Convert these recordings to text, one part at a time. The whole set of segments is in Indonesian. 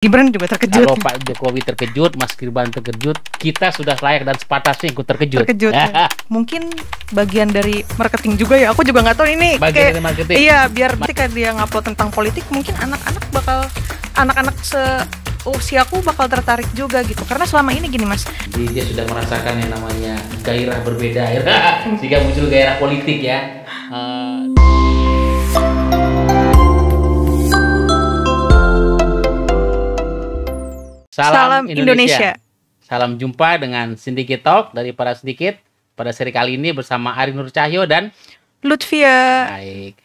Gibran juga terkejut. Kalau Pak Jokowi terkejut, Mas Gibran terkejut, kita sudah layak dan sepatasnya ikut terkejut. Terkejut. Ya. Mungkin bagian dari marketing juga ya. Aku juga nggak tahu ini. Bagian kayak, dari marketing. Iya, biar ketika dia ngupload tentang politik, mungkin anak-anak seusiaku bakal tertarik juga gitu. Karena selama ini gini Mas. Jadi dia sudah merasakan yang namanya gairah berbeda, sehingga muncul gairah politik ya. Salam Indonesia. Salam jumpa dengan Syndicate Talk dari para Syndicate. Pada seri kali ini bersama Ari Nur Cahyo dan Lutfia. Baik.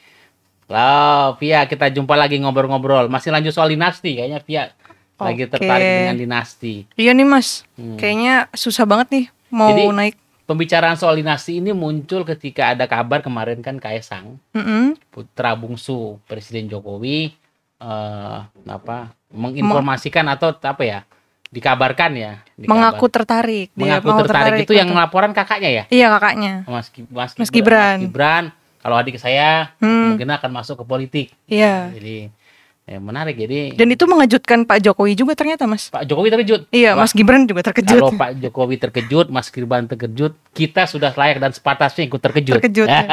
Halo, Via, kita jumpa lagi ngobrol-ngobrol. Masih lanjut soal dinasti, kayaknya Via lagi tertarik dengan dinasti. Iya nih Mas, kayaknya susah banget nih mau Jadi, naik. Pembicaraan soal dinasti ini muncul ketika ada kabar kemarin kan Kaesang, putra bungsu Presiden Jokowi, menginformasikan atau apa ya, dikabarkan ya. Mengaku tertarik. Mengaku tertarik itu yang laporan kakaknya ya? Iya, kakaknya. Mas Gibran. Kalau adik saya mungkin akan masuk ke politik. Iya. Jadi menarik. Dan itu mengejutkan Pak Jokowi juga ternyata Mas. Pak Jokowi terkejut. Iya, Mas Gibran juga terkejut. Kalau Pak Jokowi terkejut, Mas Gibran terkejut, kita sudah layak dan sepatasnya ikut terkejut. Ya.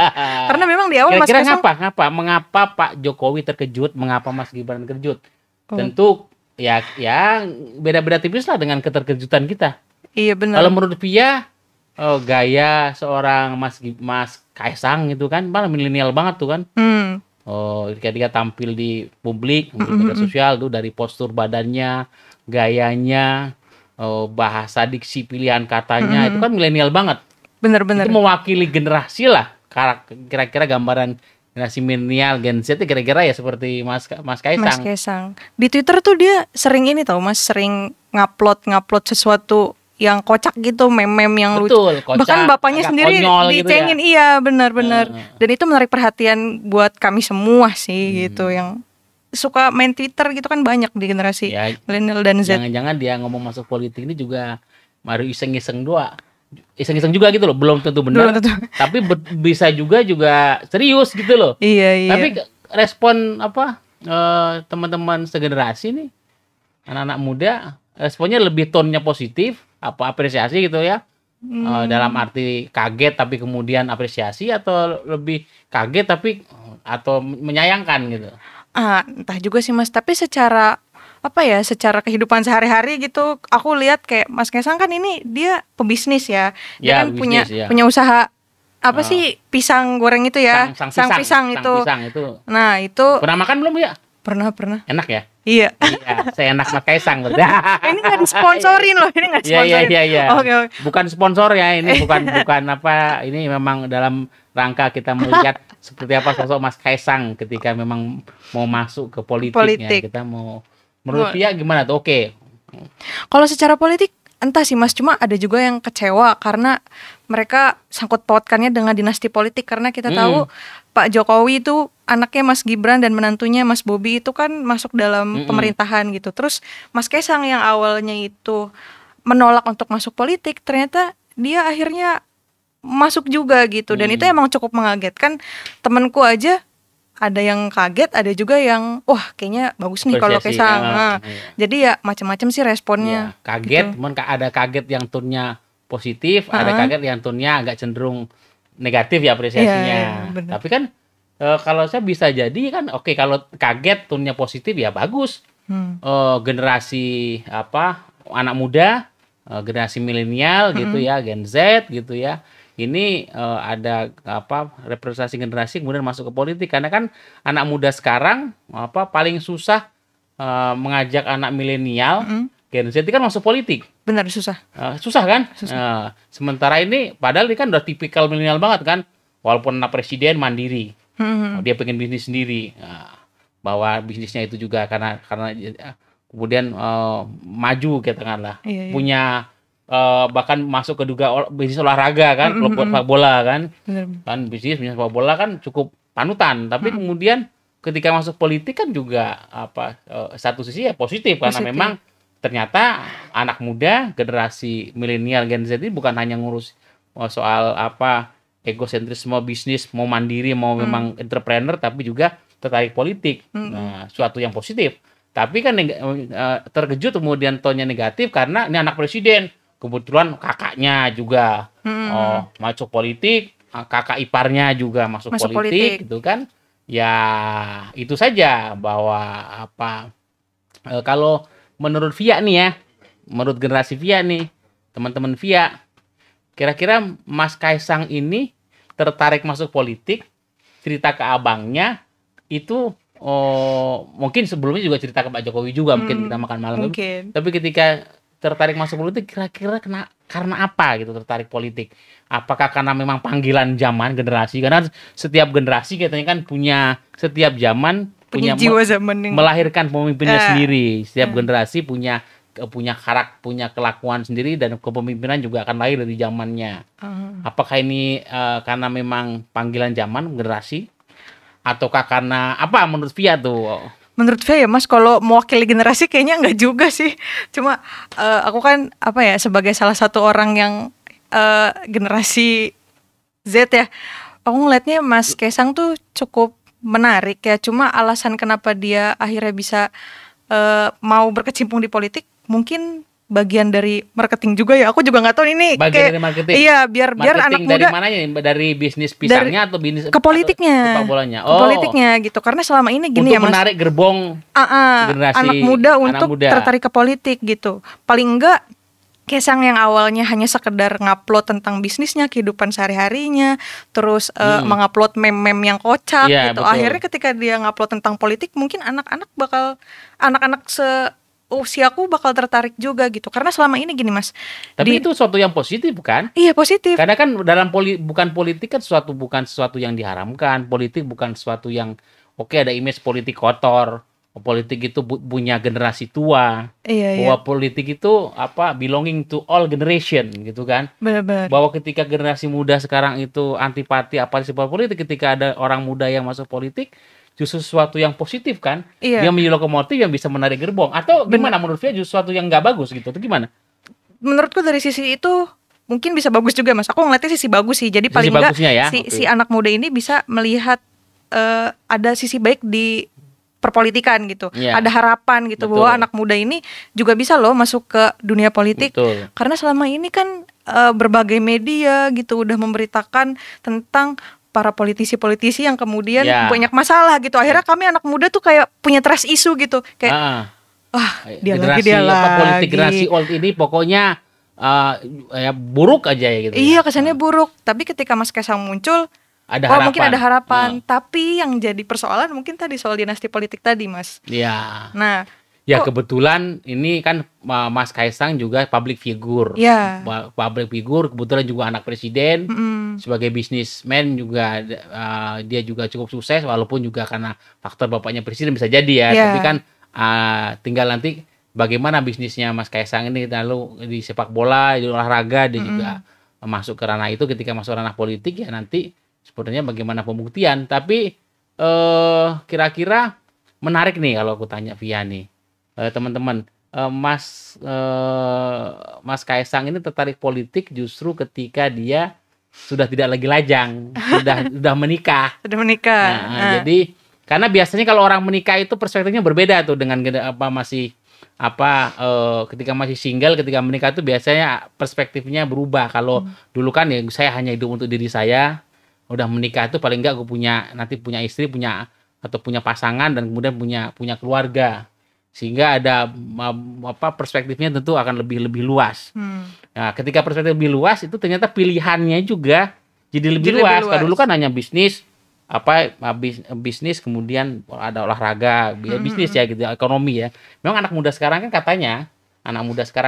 Karena memang di awal kira-kira mengapa Pak Jokowi terkejut, mengapa Mas Gibran terkejut? Tentu ya beda-beda tipis lah dengan keterkejutan kita. Iya benar. Kalau menurut Pia, gaya seorang Mas Kaesang itu kan malah milenial banget tuh kan. Ketika dia tampil di publik, di media sosial tuh, dari postur badannya, gayanya, bahasa diksi pilihan katanya itu kan milenial banget. Benar-benar. Itu mewakili generasi lah. Kira-kira gambaran generasi milenial, Gen Z itu kira-kira ya seperti Mas Kaesang. Mas Kaesang. Di Twitter tuh dia sering ini tau Mas, sering ngupload sesuatu yang kocak gitu, meme-meme yang lucu. Kocak, bahkan bapaknya sendiri dicengin gitu ya? Iya benar-benar. Dan itu menarik perhatian buat kami semua sih gitu, yang suka main Twitter gitu kan banyak di generasi milenial dan Z. Jangan-jangan dia ngomong masuk politik ini juga baru iseng-iseng juga gitu loh, belum tentu benar. Tapi bisa juga serius gitu loh. Iya. Tapi respon teman-teman segenerasi nih, anak-anak muda, responnya lebih tone-nya positif, apresiasi gitu ya. Dalam arti kaget tapi kemudian apresiasi, atau lebih kaget tapi atau menyayangkan gitu. Entah juga sih Mas, tapi secara kehidupan sehari-hari gitu, aku lihat kayak Mas Kaesang kan ini dia pebisnis ya. Dia kan punya usaha sih, pisang goreng itu ya. Sang pisang itu. Nah, itu pernah makan belum ya? Pernah. Enak ya? Iya. Saya enak Mas Kaesang. Ini nggak disponsorin loh, ini nggak disponsorin. Iya. Oke. Bukan sponsor ya, ini bukan ini memang dalam rangka kita melihat seperti apa sosok Mas Kaesang ketika memang mau masuk ke politik. Ya. Kita mau, menurut dia gimana tuh? Oke. Kalau secara politik entah sih Mas, cuma ada juga yang kecewa karena mereka sangkut pautkannya dengan dinasti politik, karena kita tahu Pak Jokowi itu anaknya Mas Gibran dan menantunya Mas Bobi itu kan masuk dalam pemerintahan gitu. Terus Mas Kaesang yang awalnya itu menolak untuk masuk politik, ternyata dia akhirnya masuk juga gitu. Dan itu emang cukup mengagetkan. Temanku aja ada yang kaget, ada juga yang kayaknya bagus nih kalau Kaesang. Jadi ya macam-macam sih responnya. Kaget, gitu. Ada kaget yang tone-nya positif, ada kaget yang tone-nya agak cenderung negatif ya apresiasinya. Tapi kan kalau saya bisa jadi kan kalau kaget tone-nya positif ya bagus. Generasi anak muda, generasi milenial gitu ya, Gen Z gitu ya. Ini ada representasi generasi kemudian masuk ke politik, karena kan anak muda sekarang paling susah mengajak anak milenial Gen Z kan masuk politik. Benar, susah. Susah kan? Sementara ini padahal ini kan udah tipikal milenial banget kan, walaupun anak presiden mandiri, dia pengen bisnis sendiri, bahwa bisnisnya itu juga karena kemudian maju katakanlah, punya bahkan masuk ke bisnis olahraga kan, klub sepak bola kan. Kan bisnis sepak bola kan cukup panutan, tapi kemudian ketika masuk politik kan juga satu sisi ya positif. Karena memang ternyata anak muda generasi milenial Gen Z ini bukan hanya ngurus soal egosentrisme bisnis, mau mandiri, mau memang entrepreneur, tapi juga tertarik politik. Nah, suatu yang positif. Tapi kan terkejut kemudian tonnya negatif karena ini anak presiden. Kebetulan kakaknya juga masuk politik, kakak iparnya juga masuk politik gitu kan. Ya itu saja bahwa kalau menurut Via nih ya, menurut generasi Via nih, teman-teman Via, kira-kira Mas Kaisang ini tertarik masuk politik, cerita ke abangnya itu mungkin sebelumnya juga cerita ke Pak Jokowi juga, mungkin kita makan malam. Tapi ketika tertarik masuk politik, kira-kira karena apa gitu tertarik politik? Apakah karena memang panggilan zaman generasi? Karena setiap generasi katanya kan setiap zaman punya jiwa zaman yang melahirkan pemimpinnya sendiri. Setiap generasi punya karakter, punya kelakuan sendiri, dan kepemimpinan juga akan lahir dari zamannya. Apakah ini karena memang panggilan zaman generasi? Ataukah karena apa menurut Via tuh? Menurut saya ya Mas, kalau mewakili generasi kayaknya enggak juga sih. Cuma aku kan sebagai salah satu orang yang generasi Z ya, aku ngeliatnya Mas Kaisang tuh cukup menarik ya. Cuma alasan kenapa dia akhirnya bisa mau berkecimpung di politik mungkin bagian dari marketing juga ya. Aku juga nggak tahu ini bagian dari marketing. Iya, biar anak muda. Dari mananya? Dari bisnis pisangnya atau bisnis ke politiknya? Sepak bolanya. Ke politiknya gitu. Karena selama ini gini untuk ya Mas. Untuk menarik gerbong generasi anak muda untuk tertarik ke politik gitu. Paling enggak Kaisang yang awalnya hanya sekedar ngupload tentang bisnisnya, kehidupan sehari-harinya, terus mengupload meme-meme yang kocak gitu. Betul. Akhirnya ketika dia ngupload tentang politik, mungkin anak-anak usiaku bakal tertarik juga gitu. Karena selama ini gini Mas. Tapi itu sesuatu yang positif kan? Iya, positif. Karena kan bukan politik kan bukan sesuatu yang diharamkan. Politik bukan sesuatu yang ada image politik kotor. Politik itu punya generasi tua. Bahwa politik itu belonging to all generation gitu kan. Benar-benar. Bahwa ketika generasi muda sekarang itu antipati politik, ketika ada orang muda yang masuk politik, justru sesuatu yang positif kan. Dia menjadi lokomotif yang bisa menarik gerbong. Atau gimana menurut saya justru sesuatu yang nggak bagus gitu. Itu gimana? Menurutku dari sisi itu mungkin bisa bagus juga Mas. Aku ngeliatnya sisi bagus sih. Jadi paling nggak si anak muda ini bisa melihat ada sisi baik di perpolitikan gitu. Ada harapan gitu. Betul. Bahwa anak muda ini juga bisa loh masuk ke dunia politik. Betul. Karena selama ini kan berbagai media gitu udah memberitakan tentang para politisi-politisi yang kemudian banyak masalah gitu. Akhirnya kami anak muda tuh kayak punya trust issue gitu. Kayak dia lagi. Politik generasi old ini pokoknya buruk aja ya gitu. Iya, kesannya buruk. Tapi ketika Mas Kaisang muncul, mungkin ada harapan. Tapi yang jadi persoalan mungkin tadi soal dinasti politik tadi Mas. Iya. Nah, kebetulan ini kan Mas Kaisang juga public figure. Public figure, kebetulan juga anak presiden. Sebagai businessman juga dia juga cukup sukses, walaupun juga karena faktor bapaknya presiden bisa jadi ya. Tapi kan tinggal nanti bagaimana bisnisnya Mas Kaisang ini, lalu di sepak bola, di olahraga dia juga masuk ke ranah itu. Ketika masuk ranah politik ya nanti sebenarnya bagaimana pembuktian. Tapi kira-kira menarik nih kalau aku tanya Via nih, teman-teman, Mas Kaisang ini tertarik politik justru ketika dia sudah tidak lagi lajang, sudah menikah. Jadi karena biasanya kalau orang menikah itu perspektifnya berbeda tuh dengan ketika masih single, ketika menikah itu biasanya perspektifnya berubah. Kalau dulu kan ya saya hanya hidup untuk diri saya. Udah menikah itu paling enggak aku nanti punya istri, punya pasangan, dan kemudian punya keluarga, sehingga ada perspektifnya tentu akan lebih luas. Nah, ketika perspektif lebih luas itu ternyata pilihannya juga jadi lebih luas. Kalau dulu kan hanya bisnis kemudian ada olahraga, bisnis ya gitu, ekonomi ya. Memang anak muda sekarang kan katanya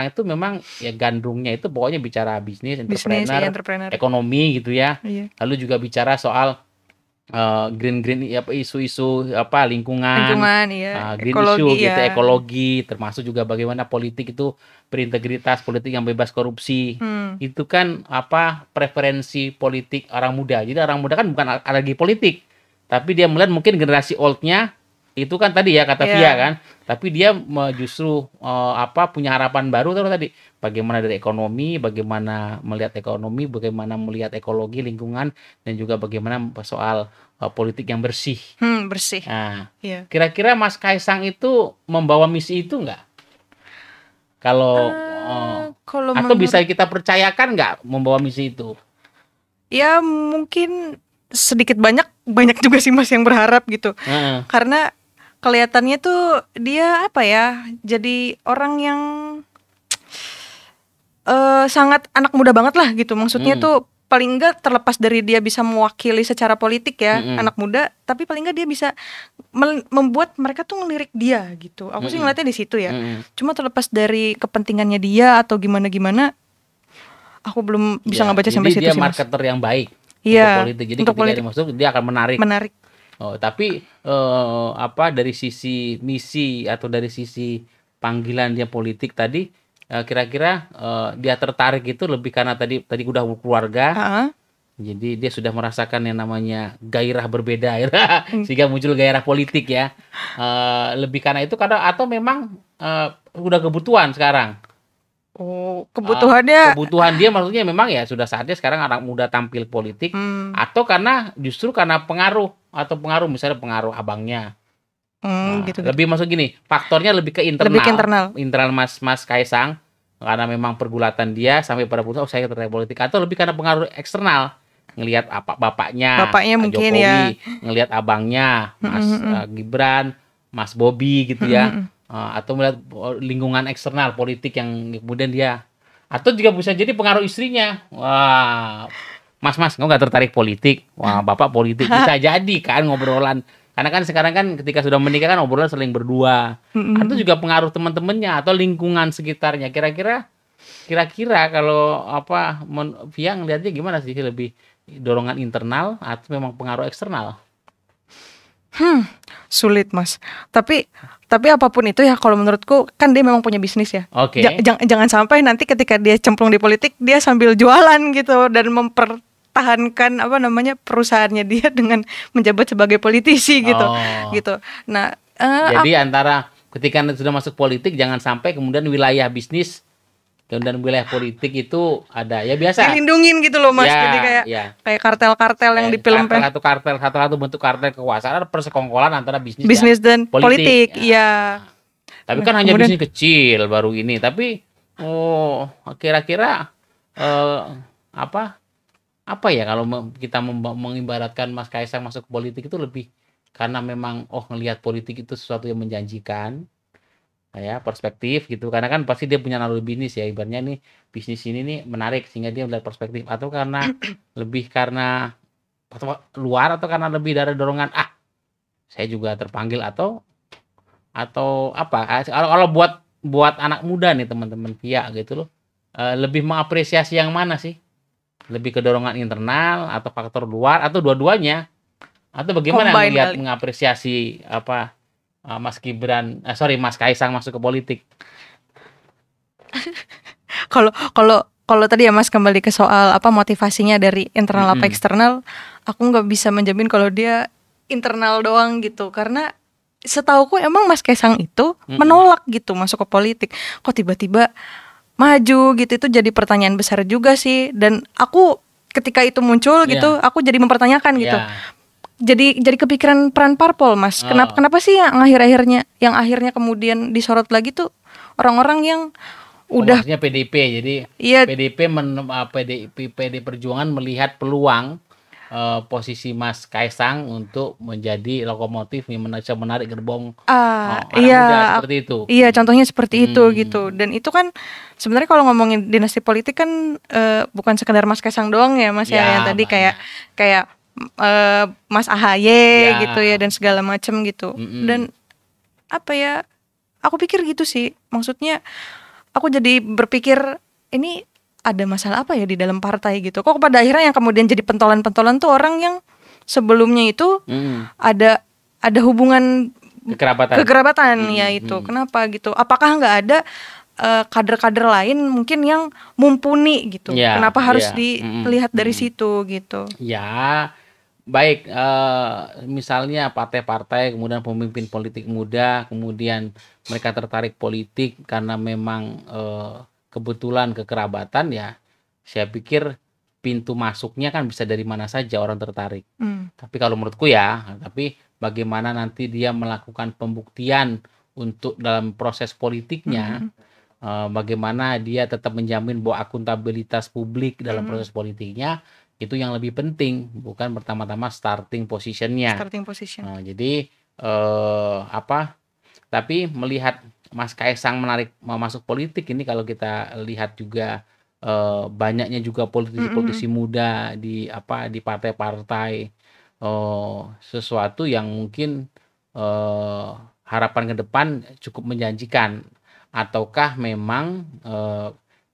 itu memang ya gandrungnya itu pokoknya bicara bisnis, entrepreneur, ekonomi gitu ya. Lalu juga bicara soal green isu-isu lingkungan green issue gitu, ekologi, termasuk juga bagaimana politik itu berintegritas, politik yang bebas korupsi. Itu kan preferensi politik orang muda. Jadi orang muda kan bukan alergi politik, tapi dia melihat mungkin generasi oldnya Itu kan tadi ya kata Via kan, tapi dia justru punya harapan baru terus tadi. Bagaimana dari ekonomi, bagaimana melihat ekologi, lingkungan, dan juga bagaimana soal politik yang bersih. Bersih. Nah, kira-kira Mas Kaisang itu membawa misi itu nggak? Kalau atau bisa kita percayakan nggak membawa misi itu? Ya mungkin sedikit banyak juga sih Mas yang berharap gitu. Karena kelihatannya tuh dia jadi orang yang sangat anak muda banget lah gitu. Maksudnya tuh paling enggak terlepas dari dia bisa mewakili secara politik ya, anak muda, tapi paling enggak dia bisa membuat mereka tuh ngelirik dia gitu. Aku sih ngeliatnya di situ ya. Cuma terlepas dari kepentingannya dia atau gimana-gimana, aku belum bisa ngebaca sampai situ sih. Jadi dia marketer yang baik untuk politik. Jadi ketika dia masuk dia akan menarik. Tapi dari sisi misi atau dari sisi panggilan dia politik tadi, kira-kira dia tertarik itu lebih karena tadi udah keluarga. Jadi dia sudah merasakan yang namanya gairah berbeda sehingga muncul gairah politik ya. Lebih karena itu atau memang udah kebutuhan sekarang. Kebutuhan dia maksudnya memang ya sudah saatnya sekarang anak muda tampil politik, atau justru karena pengaruh misalnya pengaruh abangnya. Gitu. Lebih masuk gini, faktornya lebih ke internal. Internal Mas Kaisang, karena memang pergulatan dia sampai pada putus saya tertarik politik, atau lebih karena pengaruh eksternal, ngelihat bapaknya mungkin Jokowi, ngelihat abangnya Mas Gibran, Mas Bobi gitu ya. Atau melihat lingkungan eksternal politik yang kemudian dia, atau juga bisa jadi pengaruh istrinya. Wah, Mas kamu nggak tertarik politik? Wah, bapak politik. Bisa jadi kan ngobrolan, karena kan sekarang kan ketika sudah menikah kan obrolan sering berdua. Atau juga pengaruh teman-temannya atau lingkungan sekitarnya. Kira-kira kalau Via ngelihatnya gimana sih, lebih dorongan internal atau memang pengaruh eksternal? Sulit Mas. Tapi apapun itu ya, kalau menurutku kan dia memang punya bisnis ya. Jangan sampai nanti ketika dia cemplung di politik dia sambil jualan gitu dan mempertahankan perusahaannya dia dengan menjabat sebagai politisi gitu. Nah, jadi antara ketika sudah masuk politik jangan sampai kemudian wilayah bisnis dan wilayah politik itu ada ya biasa dilindungin gitu loh Mas. Jadi kayak kartel-kartel yang di film satu bentuk kartel kekuasaan, persekongkolan antara bisnis dan politik. Tapi kan hanya bisnis kecil baru ini. Tapi kira-kira apa ya kalau kita mengibaratkan Mas Kaisang masuk politik itu lebih karena memang ngelihat politik itu sesuatu yang menjanjikan. Ya, perspektif gitu, karena kan pasti dia punya naluri bisnis ya, ibaratnya nih bisnis ini nih menarik sehingga dia melihat perspektif, atau karena lebih karena luar, atau karena lebih dari dorongan saya juga terpanggil, atau apa kalau buat anak muda nih teman-teman Via gitu loh, lebih mengapresiasi yang mana sih, lebih ke dorongan internal atau faktor luar atau dua-duanya, atau bagaimana mengapresiasi Mas Kaisang masuk ke politik? Kalau tadi ya Mas kembali ke soal motivasinya dari internal apa eksternal, aku nggak bisa menjamin kalau dia internal doang gitu, karena setauku emang Mas Kaisang itu menolak gitu masuk ke politik. Kok tiba-tiba maju gitu, itu jadi pertanyaan besar juga sih. Dan aku ketika itu muncul gitu, aku jadi mempertanyakan gitu. Jadi kepikiran peran parpol Mas. Kenapa sih yang akhirnya kemudian disorot lagi tuh orang-orang yang udah maksudnya PDIP. Jadi PDIP PD Perjuangan melihat peluang posisi Mas Kaisang untuk menjadi lokomotif yang menarik gerbong anak muda seperti itu. Iya, contohnya seperti itu gitu. Dan itu kan sebenarnya kalau ngomongin dinasti politik kan bukan sekedar Mas Kaisang doang ya Mas ya, yang tadi kayak Mas AHY gitu ya, dan segala macam gitu. Dan aku pikir gitu sih, maksudnya aku jadi berpikir ini ada masalah apa ya di dalam partai gitu. Kok pada akhirnya yang kemudian jadi pentolan-pentolan tuh orang yang sebelumnya itu ada hubungan kekerabatan ya itu. Kenapa gitu? Apakah nggak ada kader-kader lain mungkin yang mumpuni gitu? Kenapa harus dilihat dari situ gitu? Ya, baik, misalnya partai-partai, kemudian pemimpin politik muda, kemudian mereka tertarik politik karena memang kebetulan kekerabatan, ya saya pikir pintu masuknya kan bisa dari mana saja orang tertarik. Tapi kalau menurutku ya, tapi bagaimana nanti dia melakukan pembuktian untuk dalam proses politiknya, bagaimana dia tetap menjamin bahwa akuntabilitas publik dalam proses politiknya, itu yang lebih penting, bukan pertama-tama starting positionnya. Starting position. Jadi tapi melihat Mas Kaisang mau masuk politik ini, kalau kita lihat juga banyaknya juga politisi-politisi muda di partai-partai, sesuatu yang mungkin harapan ke depan cukup menjanjikan. Ataukah memang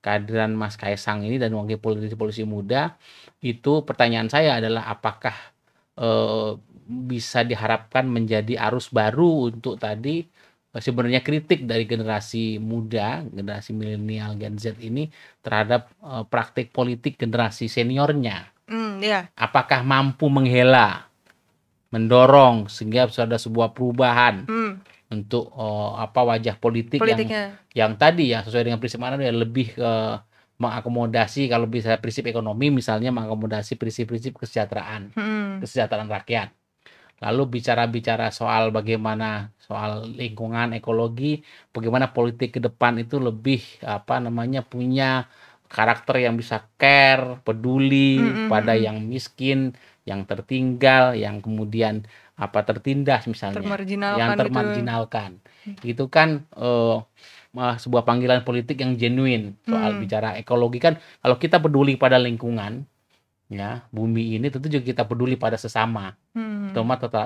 kehadiran Mas Kaisang ini dan wakil politisi muda itu, pertanyaan saya adalah apakah bisa diharapkan menjadi arus baru untuk tadi sebenarnya kritik dari generasi muda, generasi milenial Gen Z ini terhadap praktik politik generasi seniornya. Apakah mampu menghela, mendorong sehingga ada sebuah perubahan untuk wajah politik yang tadi ya sesuai dengan prinsip mana ya, lebih mengakomodasi, kalau bisa prinsip ekonomi misalnya, mengakomodasi prinsip-prinsip kesejahteraan rakyat. Lalu bicara soal bagaimana soal lingkungan, ekologi, bagaimana politik ke depan itu lebih punya karakter yang bisa care, peduli pada yang miskin, yang tertinggal, yang kemudian tertindas misalnya, yang termarginalkan. Itu kan sebuah panggilan politik yang genuine. Soal bicara ekologi kan, kalau kita peduli pada lingkungan, ya bumi ini, tentu juga kita peduli pada sesama.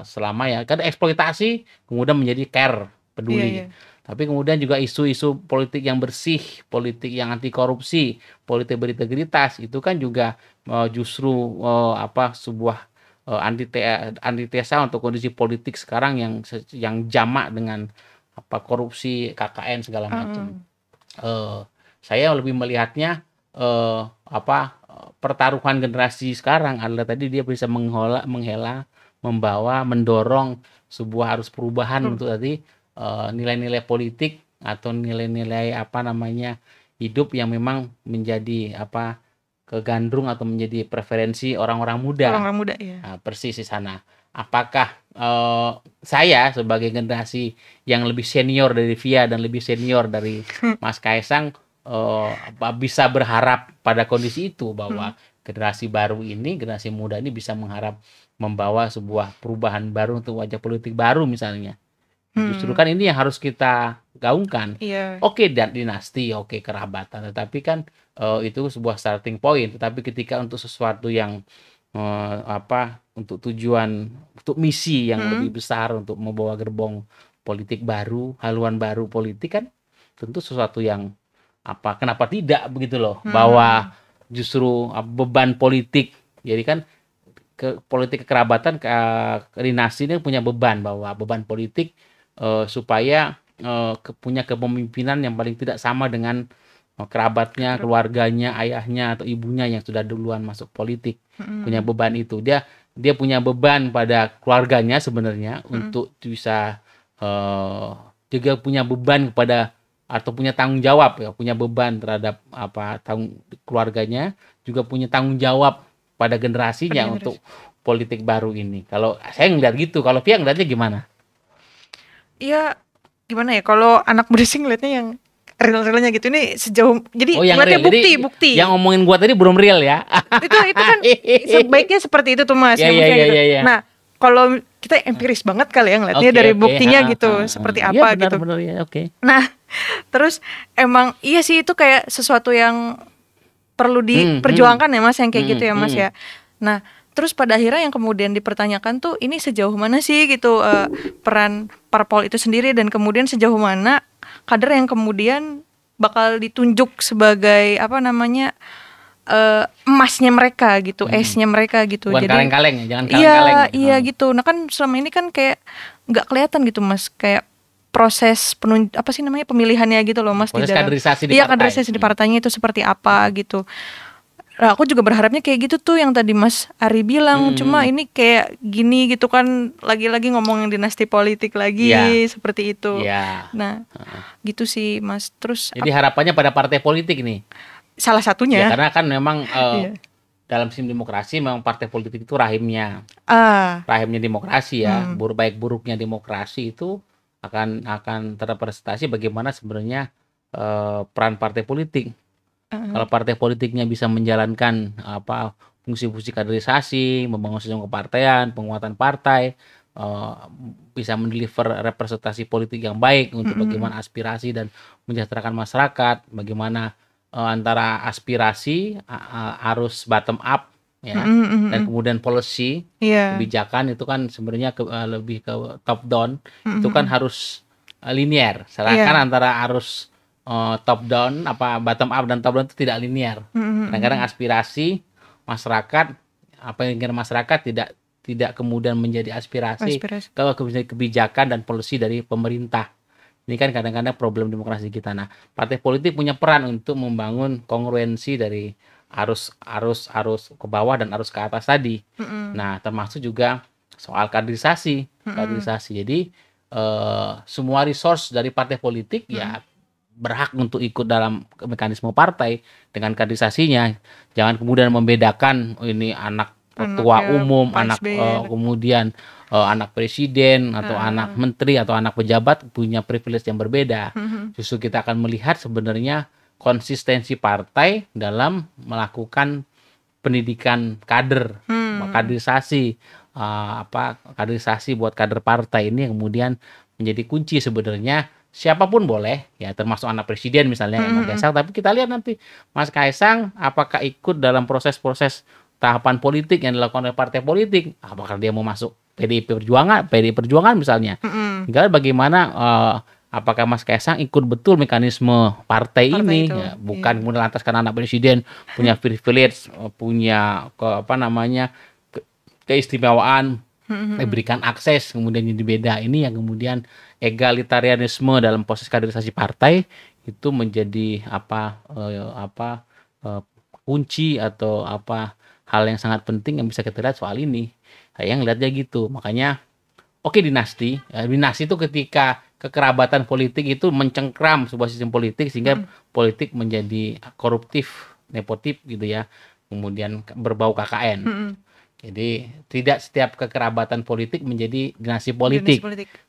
Selama ya kan eksploitasi kemudian menjadi care, peduli. Tapi kemudian juga isu-isu politik yang bersih, politik yang anti korupsi, politik berintegritas, itu kan juga justru sebuah antitesa untuk kondisi politik sekarang yang jamak dengan korupsi, KKN segala macam. Saya lebih melihatnya pertaruhan generasi sekarang adalah tadi dia bisa menghela, membawa, mendorong sebuah arus perubahan untuk tadi nilai-nilai politik atau nilai-nilai hidup yang memang menjadi kegandrung atau menjadi preferensi orang-orang muda. Nah, persis di sana. Apakah saya sebagai generasi yang lebih senior dari Via dan lebih senior dari Mas Kaisang bisa berharap pada kondisi itu, bahwa generasi baru ini, generasi muda ini bisa mengharap membawa sebuah perubahan baru untuk wajah politik baru misalnya. Justru kan ini yang harus kita gaungkan. Oke, dan dinasti, oke, kerabatan, tetapi kan itu sebuah starting point. Tetapi ketika untuk sesuatu yang untuk tujuan, untuk misi yang lebih besar, untuk membawa gerbong politik baru, haluan baru politik, kan tentu sesuatu yang kenapa tidak begitu loh, bahwa justru beban politik. Jadi kan politik kekerabatan, dinasti ini punya beban, bahwa beban politik supaya punya kepemimpinan yang paling tidak sama dengan kerabatnya, keluarganya, ayahnya atau ibunya yang sudah duluan masuk politik. Punya beban itu. Dia punya beban pada keluarganya sebenarnya, untuk bisa juga punya beban kepada, atau punya tanggung jawab ya, punya beban terhadap keluarganya, juga punya tanggung jawab pada generasinya untuk politik baru ini. Kalau saya ngeliat gitu, kalau Pia ngeliatnya gimana? Iya, gimana ya, kalau anak muda sih ngeliatnya yang real-realnya gitu. Ini sejauh, jadi ngeliatnya bukti. Yang ngomongin gua tadi belum real ya. itu kan sebaiknya seperti itu tuh Mas. Iya. Nah, kalau kita empiris banget kali ya ngeliatnya dari buktinya gitu, seperti apa benar, gitu. Benar, ya, Nah, terus emang iya sih, itu kayak sesuatu yang perlu diperjuangkan ya Mas, yang kayak gitu ya Mas ya. Nah, terus pada akhirnya yang kemudian dipertanyakan tuh, ini sejauh mana sih gitu peran parpol itu sendiri, dan kemudian sejauh mana kader yang kemudian bakal ditunjuk sebagai emasnya mereka gitu, ace-nya mereka gitu. Bukan jadi kaleng-kaleng ya, jangan kaleng-kaleng. Iya gitu. Nah kan selama ini kan kayak nggak kelihatan gitu Mas, kayak proses pemilihannya gitu loh Mas, proses di dalam kaderisasi di partai. Kaderisasi di partainya itu seperti apa gitu. Nah, aku juga berharapnya kayak gitu tuh yang tadi Mas Ari bilang. Cuma ini kayak gini gitu kan, lagi-lagi ngomongin dinasti politik lagi Ya, seperti itu. ya. Nah, gitu sih Mas. Terus Jadi harapannya pada partai politik nih. salah Ya satunya. karena kan memang Iya. dalam sistem demokrasi memang partai politik itu rahimnya Ah, demokrasi ya. Baik buruknya demokrasi itu akan terrepresentasi bagaimana sebenarnya peran partai politik. Kalau partai politiknya bisa menjalankan fungsi-fungsi kaderisasi, membangun sistem kepartaian, penguatan partai, eh, bisa mendeliver representasi politik yang baik untuk bagaimana aspirasi dan mensejahterakan masyarakat, bagaimana antara aspirasi harus bottom up ya, dan kemudian policy iya. kebijakan itu kan sebenarnya lebih ke top down, itu kan harus linear. Sedangkan antara arus top down bottom up dan top down itu tidak linear. Kadang-kadang aspirasi masyarakat, apa yang ingin masyarakat tidak kemudian menjadi aspirasi ke kebijakan dan policy dari pemerintah. Ini kan kadang-kadang problem demokrasi kita. Nah, partai politik punya peran untuk membangun kongruensi dari arus ke bawah dan arus ke atas tadi. Nah, termasuk juga soal kaderisasi. Jadi semua resource dari partai politik ya berhak untuk ikut dalam mekanisme partai dengan kaderisasinya. Jangan kemudian membedakan ini anak ketua umum, anak kemudian anak presiden atau anak menteri atau anak pejabat punya privilege yang berbeda. Justru kita akan melihat sebenarnya konsistensi partai dalam melakukan pendidikan kader, kaderisasi kaderisasi buat kader partai ini yang kemudian menjadi kunci sebenarnya. Siapapun boleh, ya termasuk anak presiden misalnya Mas Kaisang, tapi kita lihat nanti Mas Kaisang apakah ikut dalam proses-proses tahapan politik yang dilakukan oleh partai politik, apakah dia mau masuk PDI Perjuangan misalnya. Tinggal bagaimana apakah Mas Kaisang ikut betul mekanisme partai ini, ya, bukan kemudian lantas karena anak presiden punya privilege, punya keistimewaan, diberikan akses kemudian jadi beda. Ini yang kemudian egalitarianisme dalam proses kaderisasi partai itu menjadi kunci atau hal yang sangat penting yang bisa kita lihat soal ini. Saya ngeliatnya gitu. Makanya dinasti itu ketika kekerabatan politik itu mencengkram sebuah sistem politik sehingga politik menjadi koruptif, nepotif gitu ya. Kemudian berbau KKN. Jadi tidak setiap kekerabatan politik menjadi dinasti politik.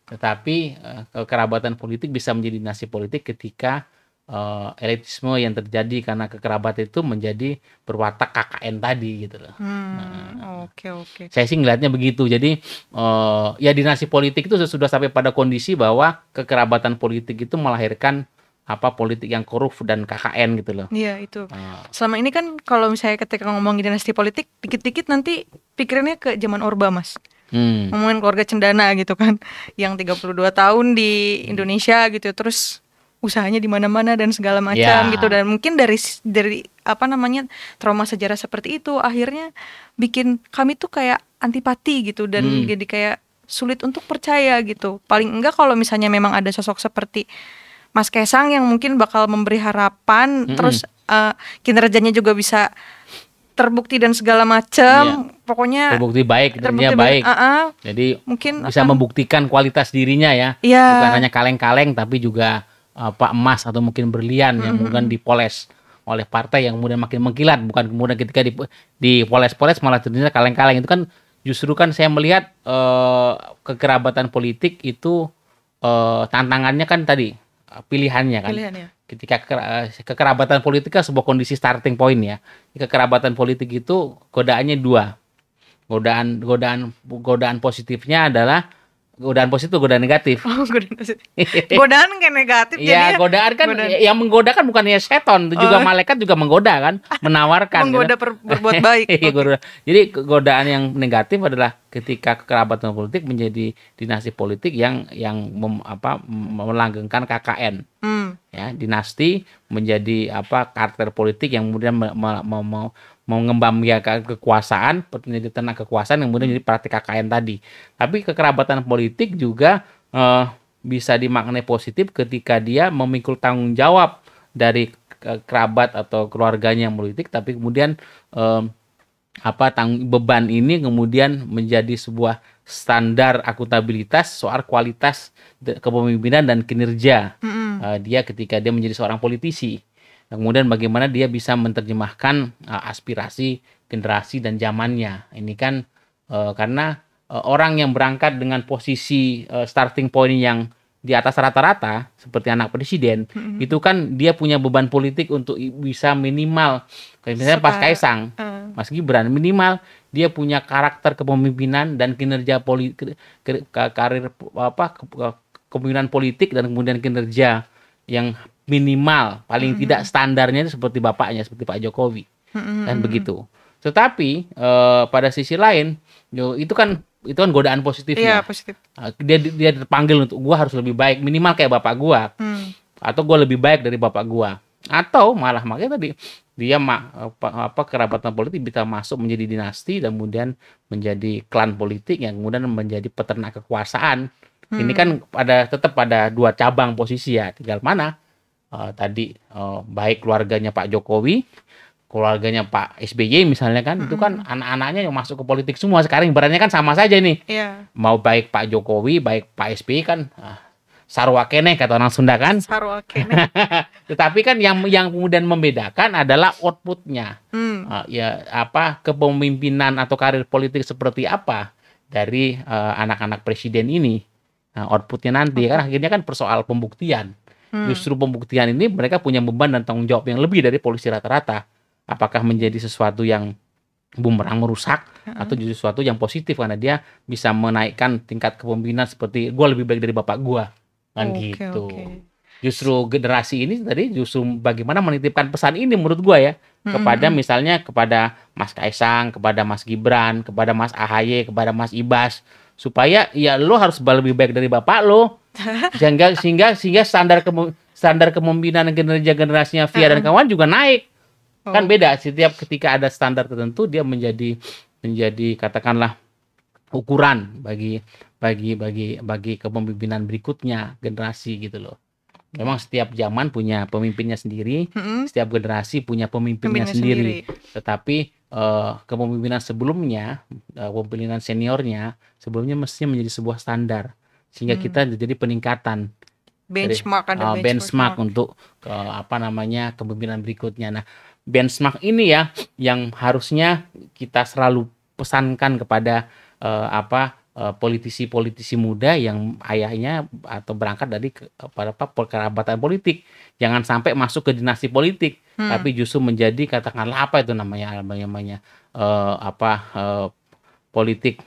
Tetapi kekerabatan politik bisa menjadi dinasti politik ketika elitisme yang terjadi karena kekerabatan itu menjadi berwatak KKN tadi gitu loh. Oke. Saya sih ngelihatnya begitu. Jadi ya dinasti politik itu sudah sampai pada kondisi bahwa kekerabatan politik itu melahirkan politik yang korup dan KKN gitu loh. Iya itu. Selama ini kan kalau misalnya ketika ngomongin dinasti politik, dikit-dikit nanti pikirannya ke zaman Orba Mas. Ngomongin keluarga cendana gitu kan, yang 32 tahun di Indonesia gitu, terus usahanya di mana-mana dan segala macam gitu, dan mungkin dari trauma sejarah seperti itu akhirnya bikin kami tuh kayak antipati gitu, dan jadi kayak sulit untuk percaya gitu. Paling enggak kalau misalnya memang ada sosok seperti Mas Kaisang yang mungkin bakal memberi harapan, terus kinerjanya juga bisa terbukti dan segala macam, pokoknya terbukti baik, baik. Jadi mungkin bisa membuktikan kualitas dirinya ya, bukan hanya kaleng-kaleng tapi juga emas atau mungkin berlian yang kemudian dipoles oleh partai yang kemudian makin mengkilat, bukan kemudian ketika dipoles-poles malah ternyata kaleng-kaleng. Itu kan justru kan saya melihat kekerabatan politik itu tantangannya kan tadi pilihannya kan. Ketika kekerabatan politik kan sebuah kondisi starting point ya. Kekerabatan politik itu godaannya dua. Godaan positifnya adalah godaan positif, godaan negatif. Godaan positif. Godaan kayak negatif. Ya, godaan kan yang menggoda kan bukannya seton, itu juga malaikat juga menggoda kan, menawarkan. Menggoda berbuat baik. Jadi godaan yang negatif adalah ketika kekerabatan politik menjadi dinasti politik yang melanggengkan KKN. Ya, dinasti menjadi karakter politik yang kemudian mengembangbiakan kekuasaan, menjadi tenaga kekuasaan yang kemudian jadi praktik KKN tadi. Tapi kekerabatan politik juga bisa dimaknai positif ketika dia memikul tanggung jawab dari kerabat atau keluarganya yang politik, tapi kemudian beban ini kemudian menjadi sebuah standar akuntabilitas soal kualitas kepemimpinan dan kinerja dia ketika dia menjadi seorang politisi. Kemudian bagaimana dia bisa menerjemahkan aspirasi generasi dan zamannya. Ini kan karena orang yang berangkat dengan posisi starting point yang di atas rata-rata seperti anak presiden, itu kan dia punya beban politik untuk bisa minimal, kayak misalnya pas Kaisang, Mas Gibran, minimal dia punya karakter kepemimpinan dan kinerja karir kepemimpinan politik dan kemudian kinerja yang minimal, paling tidak standarnya itu seperti bapaknya, seperti Pak Jokowi, kan begitu. Tetapi pada sisi lain, itu kan godaan positifnya. Iya, positif. Dia terpanggil untuk gua harus lebih baik, minimal kayak bapak gua. Atau gua lebih baik dari bapak gua. Atau malah makanya tadi dia kerabatan politik bisa masuk menjadi dinasti dan kemudian menjadi klan politik yang kemudian menjadi peternak kekuasaan. Ini kan tetap pada dua cabang posisi ya. Tinggal mana baik keluarganya Pak Jokowi, keluarganya Pak SBY misalnya kan, itu kan anak-anaknya yang masuk ke politik semua. Sekarang ibaratnya kan sama saja nih. Iya. Mau baik Pak Jokowi, baik Pak SBY kan sarwa keneh kata orang Sunda kan. Sarwa keneh. Tetapi kan yang kemudian membedakan adalah outputnya. Kepemimpinan atau karir politik seperti apa dari anak-anak presiden ini. Outputnya nanti kan akhirnya kan persoal pembuktian. Justru pembuktian ini mereka punya beban dan tanggung jawab yang lebih dari polisi rata-rata. Apakah menjadi sesuatu yang bumerang merusak atau justru sesuatu yang positif karena dia bisa menaikkan tingkat kepemimpinan seperti gue lebih baik dari bapak gue kan gitu. Justru generasi ini tadi justru bagaimana menitipkan pesan ini menurut gue ya kepada misalnya kepada Mas Kaisang, kepada Mas Gibran, kepada Mas AHY, kepada Mas Ibas, supaya ya lo harus lebih baik dari bapak lo sehingga standar kepemimpinan kinerja generasinya Via dan kawan juga naik. Kan beda setiap ketika ada standar tertentu dia menjadi katakanlah ukuran bagi kepemimpinan berikutnya generasi gitu loh. Memang setiap zaman punya pemimpinnya sendiri, setiap generasi punya pemimpinnya sendiri. Tetapi kepemimpinan sebelumnya, kepemimpinan seniornya sebelumnya mestinya menjadi sebuah standar sehingga kita jadi peningkatan benchmark untuk kepemimpinan berikutnya. Nah, benchmark ini ya yang harusnya kita selalu pesankan kepada politisi-politisi muda yang ayahnya atau berangkat dari perkerabatan politik. Jangan sampai masuk ke dinasti politik, tapi justru menjadi katakanlah politik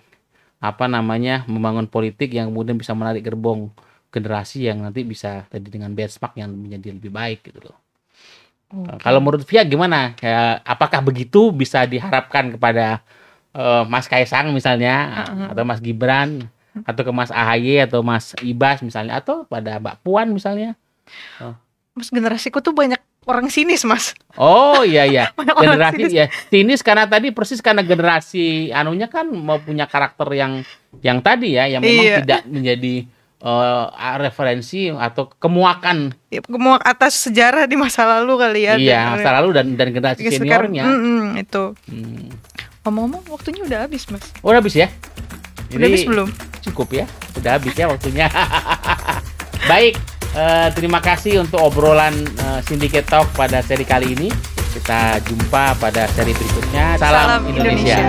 membangun politik yang kemudian bisa menarik gerbong generasi yang nanti bisa tadi dengan benchmark yang menjadi lebih baik gitu loh. Kalau menurut Via gimana? Apakah begitu bisa diharapkan kepada Mas Kaisang misalnya, atau Mas Gibran, atau ke Mas AHY atau Mas Ibas misalnya, atau pada Mbak Puan misalnya? Mas, generasiku tuh banyak orang sinis, Mas. Oh iya. Generasi ya sinis karena tadi persis karena generasi anunya kan mau punya karakter yang tadi ya, yang memang tidak menjadi referensi atau kemuakan. Kemuak atas sejarah di masa lalu kali ya. Iya, masa lalu dan generasi seniornya. Itu. Ngomong-ngomong waktunya udah habis, Mas. Oh, udah habis ya? Udah habis belum? Cukup ya, udah habis ya waktunya. Baik, terima kasih untuk obrolan Syndicate Talk pada seri kali ini. Kita jumpa pada seri berikutnya. Salam Indonesia.